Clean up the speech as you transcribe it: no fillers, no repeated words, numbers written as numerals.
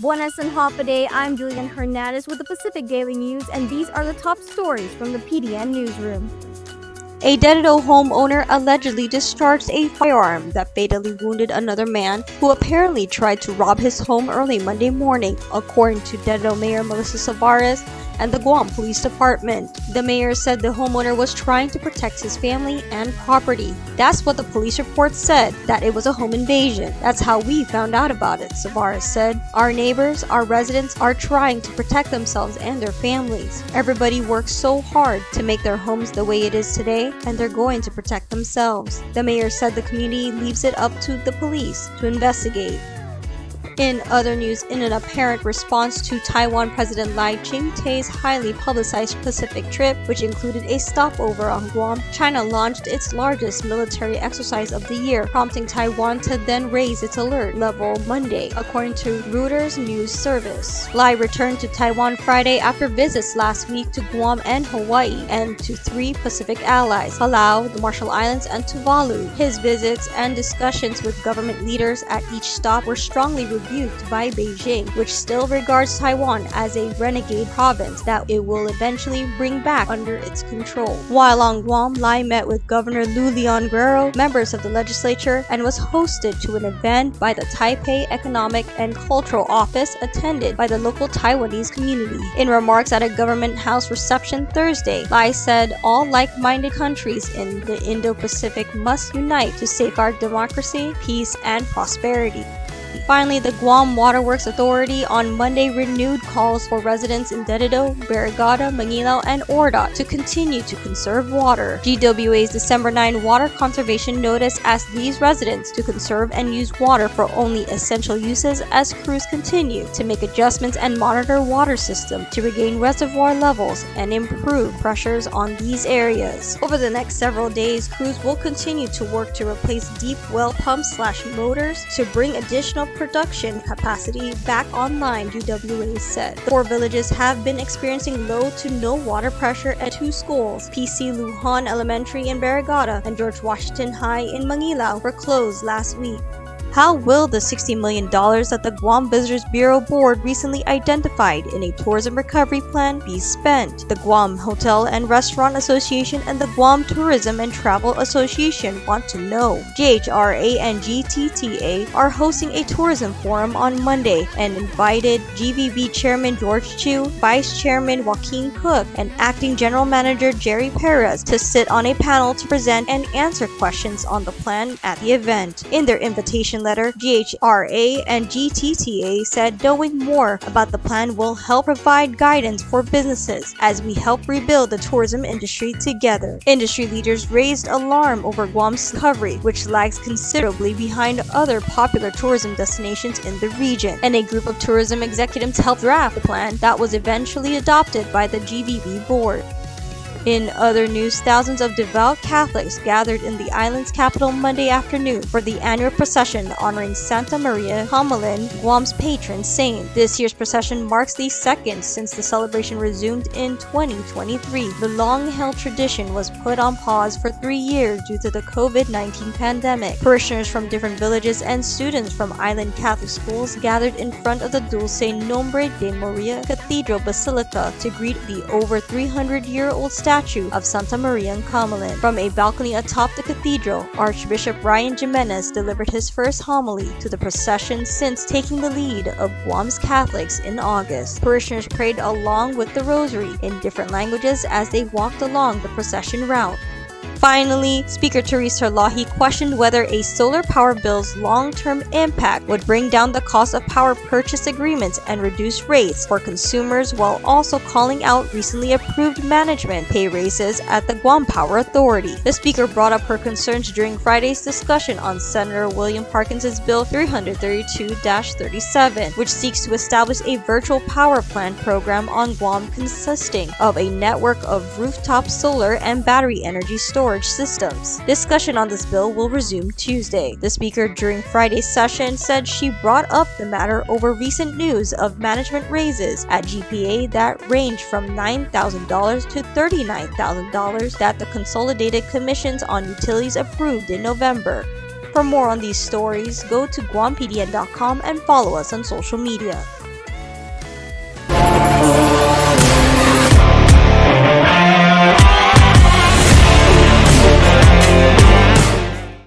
Buenas and Day. I'm Julian Hernandez with the Pacific Daily News, and these are the top stories from the PDN newsroom. A Dededo homeowner allegedly discharged a firearm that fatally wounded another man who apparently tried to rob his home early Monday morning, according to Dededo Mayor Melissa Savares and the Guam Police Department. The mayor said the homeowner was trying to protect his family and property. That's what the police report said, that it was a home invasion. That's how we found out about it, Savares said. Our neighbors, our residents are trying to protect themselves and their families. Everybody works so hard to make their homes the way it is today, and they're going to protect themselves. The mayor said the community leaves it up to the police to investigate. In other news, in an apparent response to Taiwan President Lai Ching-te's highly publicized Pacific trip, which included a stopover on Guam, China launched its largest military exercise of the year, prompting Taiwan to then raise its alert level Monday, according to Reuters news service. Lai returned to Taiwan Friday after visits last week to Guam and Hawaii, and to 3 Pacific allies, Palau, the Marshall Islands, and Tuvalu. His visits and discussions with government leaders at each stop were strongly rebuked by Beijing, which still regards Taiwan as a renegade province that it will eventually bring back under its control. While on Guam, Lai met with Governor Lu Leon Guerrero, members of the legislature, and was hosted to an event by the Taipei Economic and Cultural Office attended by the local Taiwanese community. In remarks at a government house reception Thursday, Lai said all like-minded countries in the Indo-Pacific must unite to safeguard democracy, peace, and prosperity. Finally, the Guam Waterworks Authority on Monday renewed calls for residents in Dededo, Barrigada, Mangilao, and Ordot to continue to conserve water. GWA's December 9 water conservation notice asked these residents to conserve and use water for only essential uses as crews continue to make adjustments and monitor water system to regain reservoir levels and improve pressures on these areas. Over the next several days, crews will continue to work to replace deep well pumps/motors to bring additional production capacity back online, GWA said. The 4 villages have been experiencing low to no water pressure at 2 schools. PC Lujan Elementary in Barrigada and George Washington High in Mangilao were closed last week. How will the $60 million that the Guam Visitors Bureau Board recently identified in a tourism recovery plan be spent? The Guam Hotel and Restaurant Association and the Guam Tourism and Travel Association want to know. GHRA and GTTA are hosting a tourism forum on Monday and invited GVB Chairman George Chu, Vice Chairman Joaquin Cook, and Acting General Manager Jerry Perez to sit on a panel to present and answer questions on the plan at the event. In their invitation letter, GHRA and GTTA said knowing more about the plan will help provide guidance for businesses as we help rebuild the tourism industry together. Industry leaders raised alarm over Guam's recovery, which lags considerably behind other popular tourism destinations in the region, and a group of tourism executives helped draft the plan that was eventually adopted by the GVB board. In other news, thousands of devout Catholics gathered in the island's capital Monday afternoon for the annual procession honoring Santa Marian Kamalen, Guam's patron saint. This year's procession marks the second since the celebration resumed in 2023. The long-held tradition was put on pause for 3 years due to the COVID-19 pandemic. Parishioners from different villages and students from island Catholic schools gathered in front of the Dulce Nombre de Maria Cathedral Basilica to greet the over 300-year-old statue of Santa Marian Kamalen. From a balcony atop the cathedral, Archbishop Ryan Jimenez delivered his first homily to the procession since taking the lead of Guam's Catholics in August. Parishioners prayed along with the rosary in different languages as they walked along the procession route. Finally, Speaker Teresa Lahi questioned whether a solar power bill's long-term impact would bring down the cost of power purchase agreements and reduce rates for consumers, while also calling out recently approved management pay raises at the Guam Power Authority. The speaker brought up her concerns during Friday's discussion on Senator William Parkinson's Bill 332-37, which seeks to establish a virtual power plant program on Guam consisting of a network of rooftop solar and battery energy storage systems. Discussion on this bill will resume Tuesday. The speaker during Friday's session said she brought up the matter over recent news of management raises at GPA that range from $9,000 to $39,000 that the Consolidated Commissions on Utilities approved in November. For more on these stories, go to guampdn.com and follow us on social media.